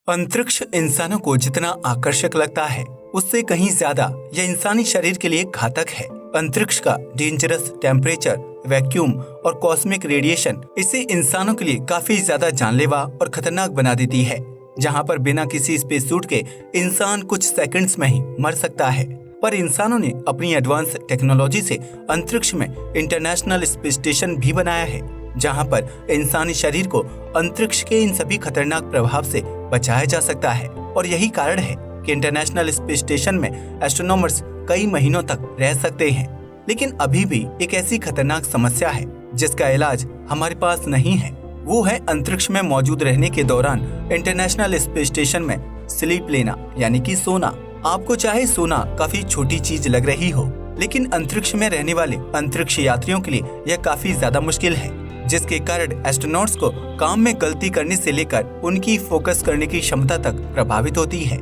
अंतरिक्ष इंसानों को जितना आकर्षक लगता है उससे कहीं ज्यादा यह इंसानी शरीर के लिए घातक है। अंतरिक्ष का डेंजरस टेम्परेचर, वैक्यूम और कॉस्मिक रेडिएशन इसे इंसानों के लिए काफी ज्यादा जानलेवा और खतरनाक बना देती है। जहां पर बिना किसी स्पेस सूट के इंसान कुछ सेकंड्स में ही मर सकता है, पर इंसानों ने अपनी एडवांस टेक्नोलॉजी से अंतरिक्ष में इंटरनेशनल स्पेस स्टेशन भी बनाया है, जहां पर इंसानी शरीर को अंतरिक्ष के इन सभी खतरनाक प्रभाव से बचाया जा सकता है। और यही कारण है कि इंटरनेशनल स्पेस स्टेशन में एस्ट्रोनॉमर्स कई महीनों तक रह सकते हैं। लेकिन अभी भी एक ऐसी खतरनाक समस्या है जिसका इलाज हमारे पास नहीं है। वो है अंतरिक्ष में मौजूद रहने के दौरान इंटरनेशनल स्पेस स्टेशन में स्लीप लेना, यानी कि सोना। आपको चाहे सोना काफी छोटी चीज लग रही हो, लेकिन अंतरिक्ष में रहने वाले अंतरिक्ष यात्रियों के लिए यह काफी ज्यादा मुश्किल है, जिसके कारण एस्ट्रोनॉट्स को काम में गलती करने से लेकर उनकी फोकस करने की क्षमता तक प्रभावित होती है।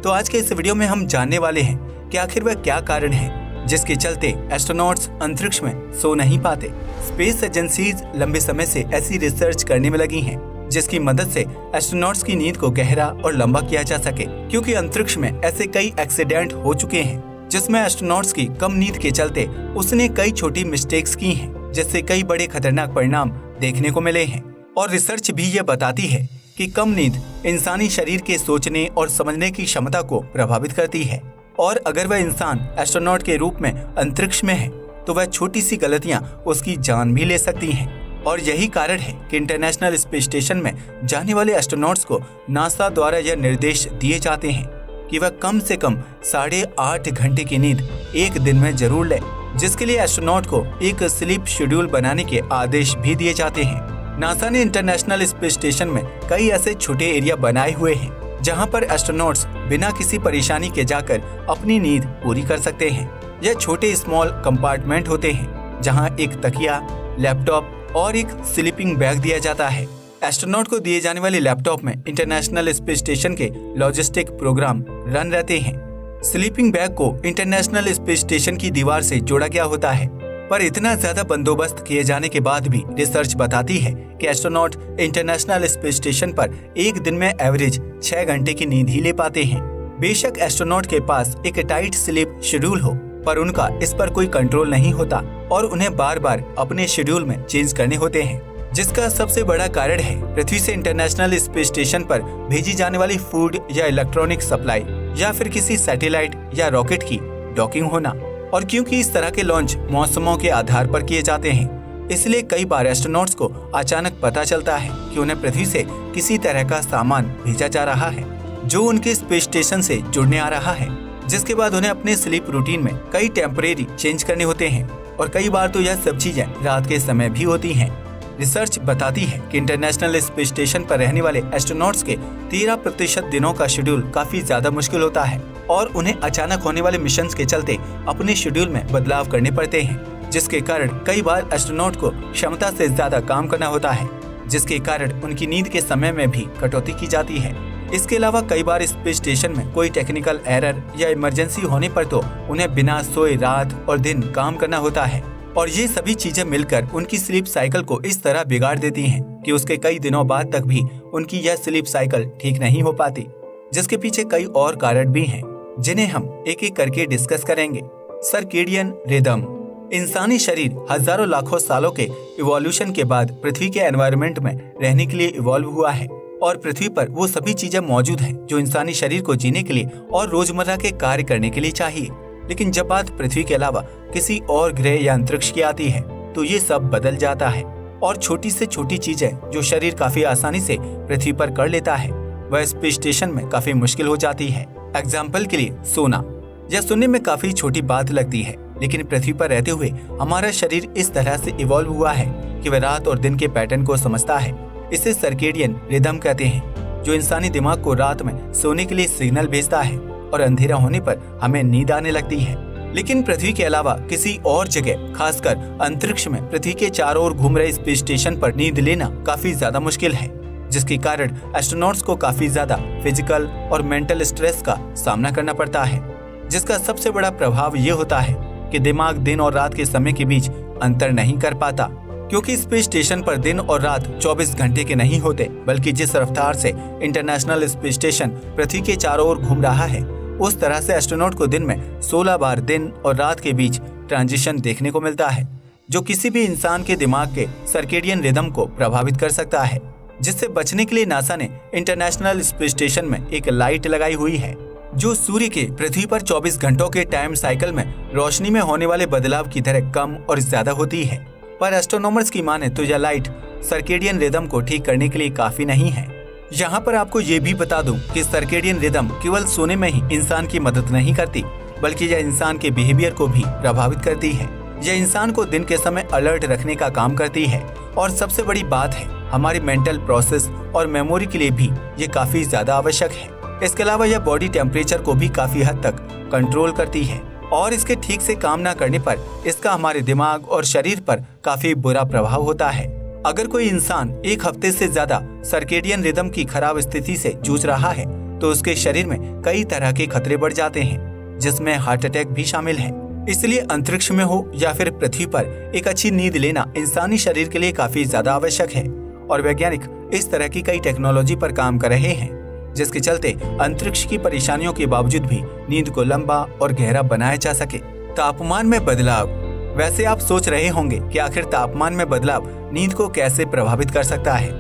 तो आज के इस वीडियो में हम जानने वाले हैं कि आखिर वह क्या कारण है जिसके चलते एस्ट्रोनॉट्स अंतरिक्ष में सो नहीं पाते। स्पेस एजेंसीज लंबे समय से ऐसी रिसर्च करने में लगी हैं, जिसकी मदद से एस्ट्रोनॉट्स की नींद को गहरा और लंबा किया जा सके, क्योंकि अंतरिक्ष में ऐसे कई एक्सीडेंट हो चुके हैं जिसमें एस्ट्रोनॉट्स की कम नींद के चलते उसने कई छोटी मिस्टेक्स की हैं, जिससे कई बड़े खतरनाक परिणाम देखने को मिले हैं। और रिसर्च भी ये बताती है कि कम नींद इंसानी शरीर के सोचने और समझने की क्षमता को प्रभावित करती है, और अगर वह इंसान एस्ट्रोनॉट के रूप में अंतरिक्ष में है तो वह छोटी सी गलतियां उसकी जान भी ले सकती हैं। और यही कारण है कि इंटरनेशनल स्पेस स्टेशन में जाने वाले एस्ट्रोनॉट्स को नासा द्वारा यह निर्देश दिए जाते हैं कि वह कम से कम 8.5 घंटे की नींद एक दिन में जरूर ले, जिसके लिए एस्ट्रोनॉट को एक स्लीप शेड्यूल बनाने के आदेश भी दिए जाते हैं। नासा ने इंटरनेशनल स्पेस स्टेशन में कई ऐसे छोटे एरिया बनाए हुए हैं जहां पर एस्ट्रोनॉट्स बिना किसी परेशानी के जाकर अपनी नींद पूरी कर सकते हैं। यह छोटे स्मॉल कंपार्टमेंट होते हैं जहां एक तकिया, लैपटॉप और एक स्लीपिंग बैग दिया जाता है। एस्ट्रोनॉट को दिए जाने वाले लैपटॉप में इंटरनेशनल स्पेस स्टेशन के लॉजिस्टिक प्रोग्राम रन रहते हैं। स्लीपिंग बैग को इंटरनेशनल स्पेस स्टेशन की दीवार से जोड़ा गया होता है, पर इतना ज्यादा बंदोबस्त किए जाने के बाद भी रिसर्च बताती है कि एस्ट्रोनॉट इंटरनेशनल स्पेस स्टेशन पर एक दिन में एवरेज 6 घंटे की नींद ही ले पाते हैं। बेशक एस्ट्रोनॉट के पास एक टाइट स्लीप शेड्यूल हो, पर उनका इस पर कोई कंट्रोल नहीं होता और उन्हें बार बार अपने शेड्यूल में चेंज करने होते हैं, जिसका सबसे बड़ा कारण है पृथ्वी से इंटरनेशनल स्पेस स्टेशन पर भेजी जाने वाली फूड या इलेक्ट्रॉनिक सप्लाई या फिर किसी सैटेलाइट या रॉकेट की डॉकिंग होना। और क्योंकि इस तरह के लॉन्च मौसमों के आधार पर किए जाते हैं, इसलिए कई बार एस्ट्रोनॉट्स को अचानक पता चलता है कि उन्हें पृथ्वी से किसी तरह का सामान भेजा जा रहा है जो उनके स्पेस स्टेशन से जुड़ने आ रहा है, जिसके बाद उन्हें अपने स्लीप रूटीन में कई टेम्परेरी चेंज करने होते हैं। और कई बार तो यह सब चीजें रात के समय भी होती हैं। रिसर्च बताती है कि इंटरनेशनल स्पेस स्टेशन पर रहने वाले एस्ट्रोनॉट्स के 13% दिनों का शेड्यूल काफी ज्यादा मुश्किल होता है और उन्हें अचानक होने वाले मिशंस के चलते अपने शेड्यूल में बदलाव करने पड़ते हैं, जिसके कारण कई बार एस्ट्रोनॉट को क्षमता से ज्यादा काम करना होता है, जिसके कारण उनकी नींद के समय में भी कटौती की जाती है। इसके अलावा कई बार स्पेस स्टेशन में कोई टेक्निकल एरर या इमरजेंसी होने पर तो उन्हें बिना सोए रात और दिन काम करना होता है, और ये सभी चीजें मिलकर उनकी स्लीप साइकिल को इस तरह बिगाड़ देती हैं कि उसके कई दिनों बाद तक भी उनकी यह स्लीप साइकिल ठीक नहीं हो पाती, जिसके पीछे कई और कारण भी हैं जिन्हें हम एक एक करके डिस्कस करेंगे। Circadian rhythm. इंसानी शरीर हजारों लाखों सालों के इवोल्यूशन के बाद पृथ्वी के एनवायरनमेंट में रहने के लिए इवॉल्व हुआ है, और पृथ्वी पर वो सभी चीजें मौजूद हैं जो इंसानी शरीर को जीने के लिए और रोजमर्रा के कार्य करने के लिए चाहिए। लेकिन जब बात पृथ्वी के अलावा किसी और ग्रह या अंतरिक्ष की आती है तो ये सब बदल जाता है, और छोटी से छोटी चीजें जो शरीर काफी आसानी से पृथ्वी पर कर लेता है वह स्पेस स्टेशन में काफी मुश्किल हो जाती है। एग्जाम्पल के लिए सोना। यह सुनने में काफी छोटी बात लगती है, लेकिन पृथ्वी पर रहते हुए हमारा शरीर इस तरह से इवॉल्व हुआ है कि वह रात और दिन के पैटर्न को समझता है। इसे सर्केडियन रिदम कहते हैं, जो इंसानी दिमाग को रात में सोने के लिए सिग्नल भेजता है और अंधेरा होने पर हमें नींद आने लगती है। लेकिन पृथ्वी के अलावा किसी और जगह, खासकर अंतरिक्ष में पृथ्वी के चारों ओर घूम रहे स्पेस स्टेशन पर नींद लेना काफी ज्यादा मुश्किल है, जिसके कारण एस्ट्रोनॉट्स को काफी ज्यादा फिजिकल और मेंटल स्ट्रेस का सामना करना पड़ता है, जिसका सबसे बड़ा प्रभाव ये होता है कि दिमाग दिन और रात के समय के बीच अंतर नहीं कर पाता, क्योंकि स्पेस स्टेशन पर दिन और रात 24 घंटे के नहीं होते, बल्कि जिस रफ्तार से इंटरनेशनल स्पेस स्टेशन पृथ्वी के चारों ओर घूम रहा है, उस तरह से एस्ट्रोनॉट को दिन में 16 बार दिन और रात के बीच ट्रांजिशन देखने को मिलता है, जो किसी भी इंसान के दिमाग के सर्केडियन रिदम को प्रभावित कर सकता है। जिससे बचने के लिए नासा ने इंटरनेशनल स्पेस स्टेशन में एक लाइट लगाई हुई है, जो सूर्य के पृथ्वी पर 24 घंटों के टाइम साइकिल में रोशनी में होने वाले बदलाव की तरह कम और ज्यादा होती है। पर एस्ट्रोनॉमर्स की माने तो यह लाइट सर्केडियन रिदम को ठीक करने के लिए काफी नहीं है। यहाँ पर आपको ये भी बता दूं कि सर्केडियन रिदम केवल सोने में ही इंसान की मदद नहीं करती, बल्कि यह इंसान के बिहेवियर को भी प्रभावित करती है। यह इंसान को दिन के समय अलर्ट रखने का काम करती है, और सबसे बड़ी बात है, हमारी मेंटल प्रोसेस और मेमोरी के लिए भी ये काफी ज्यादा आवश्यक है। इसके अलावा यह बॉडी टेम्परेचर को भी काफी हद तक कंट्रोल करती है, और इसके ठीक से काम न करने पर इसका हमारे दिमाग और शरीर पर काफी बुरा प्रभाव होता है। अगर कोई इंसान एक हफ्ते से ज्यादा सर्केडियन रिदम की खराब स्थिति से जूझ रहा है, तो उसके शरीर में कई तरह के खतरे बढ़ जाते हैं, जिसमें हार्ट अटैक भी शामिल है। इसलिए अंतरिक्ष में हो या फिर पृथ्वी पर एक अच्छी नींद लेना इंसानी शरीर के लिए काफी ज्यादा आवश्यक है, और वैज्ञानिक इस तरह की कई टेक्नोलॉजी पर काम कर रहे हैं, जिसके चलते अंतरिक्ष की परेशानियों के बावजूद भी नींद को लंबा और गहरा बनाया जा सके। तापमान में बदलाव। वैसे आप सोच रहे होंगे कि आखिर तापमान में बदलाव नींद को कैसे प्रभावित कर सकता है,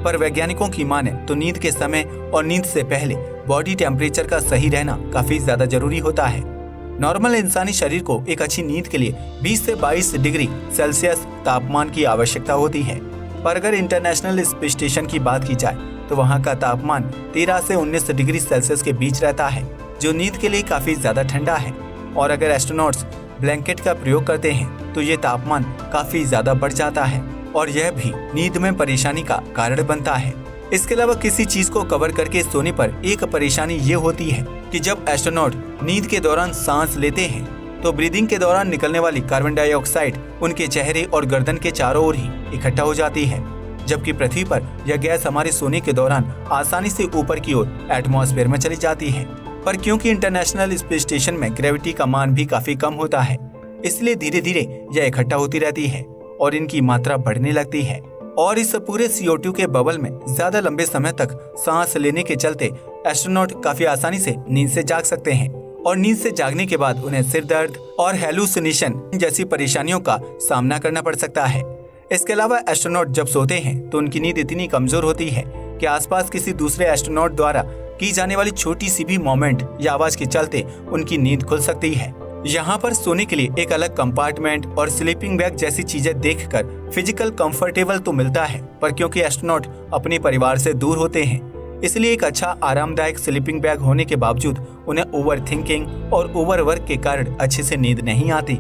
पर वैज्ञानिकों की माने तो नींद के समय और नींद से पहले बॉडी टेम्परेचर का सही रहना काफी ज्यादा जरूरी होता है। नॉर्मल इंसानी शरीर को एक अच्छी नींद के लिए 20 से 22 डिग्री सेल्सियस तापमान की आवश्यकता होती है, पर अगर इंटरनेशनल स्पेस स्टेशन की बात की जाए तो वहाँ का तापमान 13 से 19 डिग्री सेल्सियस के बीच रहता है, जो नींद के लिए काफी ज्यादा ठंडा है। और अगर एस्ट्रोनॉट्स ब्लैंकेट का प्रयोग करते हैं तो ये तापमान काफी ज्यादा बढ़ जाता है, और यह भी नींद में परेशानी का कारण बनता है। इसके अलावा किसी चीज को कवर करके सोने पर एक परेशानी ये होती है कि जब एस्ट्रोनॉट नींद के दौरान सांस लेते हैं तो ब्रीदिंग के दौरान निकलने वाली कार्बन डाइऑक्साइड उनके चेहरे और गर्दन के चारों ओर ही इकट्ठा हो जाती है, जबकि पृथ्वी पर यह गैस हमारे सोने के दौरान आसानी से ऊपर की ओर एटमॉस्फेयर में चली जाती है। पर क्योंकि इंटरनेशनल स्पेस स्टेशन में ग्रेविटी का मान भी काफी कम होता है, इसलिए धीरे धीरे यह इकट्ठा होती रहती है और इनकी मात्रा बढ़ने लगती है, और इस पूरे CO2 के बबल में ज्यादा लंबे समय तक सांस लेने के चलते एस्ट्रोनॉट काफी आसानी से नींद से जाग सकते हैं, और नींद से जागने के बाद उन्हें सिर दर्द और हेलुसिनेशन जैसी परेशानियों का सामना करना पड़ सकता है। इसके अलावा एस्ट्रोनॉट जब सोते हैं तो उनकी नींद इतनी कमजोर होती है कि आसपास किसी दूसरे एस्ट्रोनॉट द्वारा की जाने वाली छोटी सी भी मोमेंट या आवाज के चलते उनकी नींद खुल सकती है। यहाँ पर सोने के लिए एक अलग कंपार्टमेंट और स्लीपिंग बैग जैसी चीजें देखकर फिजिकल कंफर्टेबल तो मिलता है, पर क्योंकि एस्ट्रोनॉट अपने परिवार से दूर होते हैं, इसलिए एक अच्छा आरामदायक स्लीपिंग बैग होने के बावजूद उन्हें ओवर थिंकिंग और ओवर वर्क के कारण अच्छे से नींद नहीं आती।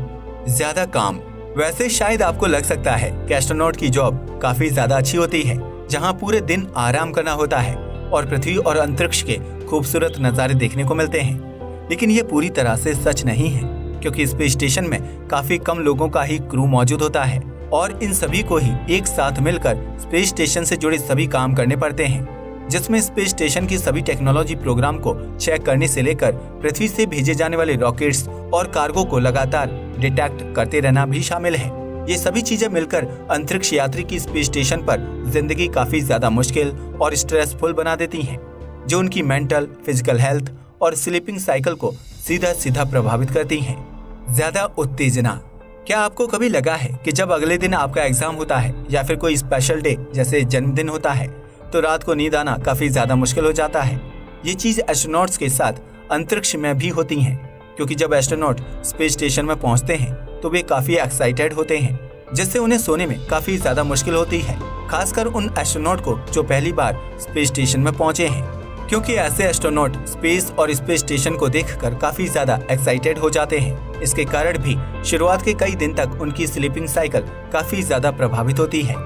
ज्यादा काम। वैसे शायद आपको लग सकता है कि एस्ट्रोनॉट की जॉब काफी ज्यादा अच्छी होती है, जहाँ पूरे दिन आराम करना होता है और पृथ्वी और अंतरिक्ष के खूबसूरत नजारे देखने को मिलते हैं, लेकिन ये पूरी तरह से सच नहीं है, क्योंकि स्पेस स्टेशन में काफी कम लोगों का ही क्रू मौजूद होता है, और इन सभी को ही एक साथ मिलकर स्पेस स्टेशन से जुड़े सभी काम करने पड़ते हैं, जिसमें स्पेस स्टेशन की सभी टेक्नोलॉजी प्रोग्राम को चेक करने से लेकर पृथ्वी से भेजे जाने वाले रॉकेट्स और कार्गो को लगातार डिटेक्ट करते रहना भी शामिल है। ये सभी चीजें मिलकर अंतरिक्ष यात्री की स्पेस स्टेशन पर जिंदगी काफी ज्यादा मुश्किल और स्ट्रेसफुल बना देती हैं, जो उनकी मेंटल, फिजिकल हेल्थ और स्लीपिंग साइकिल को सीधा सीधा प्रभावित करती हैं। ज्यादा उत्तेजना। क्या आपको कभी लगा है कि जब अगले दिन आपका एग्जाम होता है या फिर कोई स्पेशल डे जैसे जन्मदिन होता है, तो रात को नींद आना काफी ज्यादा मुश्किल हो जाता है। ये चीज एस्ट्रोनॉट्स के साथ अंतरिक्ष में भी होती है, क्योंकि जब एस्ट्रोनॉट स्पेस स्टेशन में पहुंचते हैं तो वे काफी एक्साइटेड होते हैं, जिससे उन्हें सोने में काफी ज्यादा मुश्किल होती है, खासकर उन एस्ट्रोनॉट को जो पहली बार स्पेस स्टेशन में पहुंचे हैं, क्योंकि ऐसे एस्ट्रोनॉट स्पेस और स्पेस स्टेशन को देखकर काफी ज्यादा एक्साइटेड हो जाते हैं। इसके कारण भी शुरुआत के कई दिन तक उनकी स्लीपिंग साइकिल काफी ज्यादा प्रभावित होती है।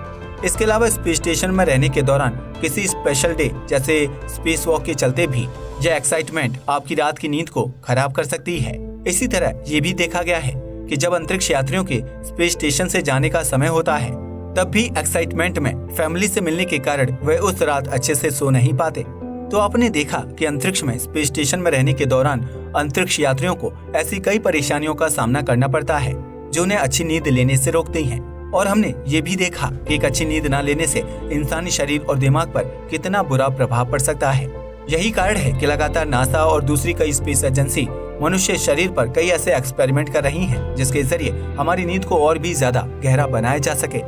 इसके अलावा स्पेस स्टेशन में रहने के दौरान किसी स्पेशल डे जैसे स्पेस वॉक के चलते भी यह एक्साइटमेंट आपकी रात की नींद को खराब कर सकती है। इसी तरह ये भी देखा गया है कि जब अंतरिक्ष यात्रियों के स्पेस स्टेशन से जाने का समय होता है, तब भी एक्साइटमेंट में फैमिली से मिलने के कारण वे उस रात अच्छे से सो नहीं पाते। तो आपने देखा कि अंतरिक्ष में स्पेस स्टेशन में रहने के दौरान अंतरिक्ष यात्रियों को ऐसी कई परेशानियों का सामना करना पड़ता है, जो उन्हें अच्छी नींद लेने से रोकती हैं, और हमने ये भी देखा कि एक अच्छी नींद न लेने से इंसानी शरीर और दिमाग पर कितना बुरा प्रभाव पड़ सकता है। यही कारण है कि लगातार नासा और दूसरी कई स्पेस एजेंसी मनुष्य शरीर पर कई ऐसे एक्सपेरिमेंट कर रही हैं जिसके जरिए हमारी नींद को और भी ज्यादा गहरा बनाया जा सके।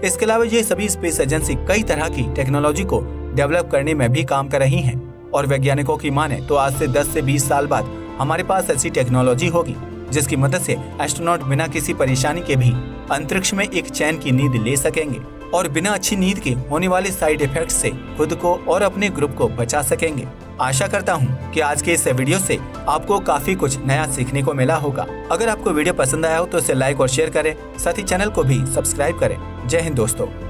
इसके अलावा ये सभी स्पेस एजेंसी कई तरह की टेक्नोलॉजी को डेवलप करने में भी काम कर रही हैं और वैज्ञानिकों की माने तो आज से 10 से 20 साल बाद हमारे पास ऐसी टेक्नोलॉजी होगी जिसकी मदद से एस्ट्रोनॉट बिना किसी परेशानी के भी अंतरिक्ष में एक चैन की नींद ले सकेंगे और बिना अच्छी नींद के होने वाले साइड इफेक्ट से खुद को और अपने ग्रुप को बचा सकेंगे। आशा करता हूँ कि आज के इस वीडियो से आपको काफी कुछ नया सीखने को मिला होगा। अगर आपको वीडियो पसंद आया हो तो इसे लाइक और शेयर करें, साथ ही चैनल को भी सब्सक्राइब करें। जय हिंद दोस्तों।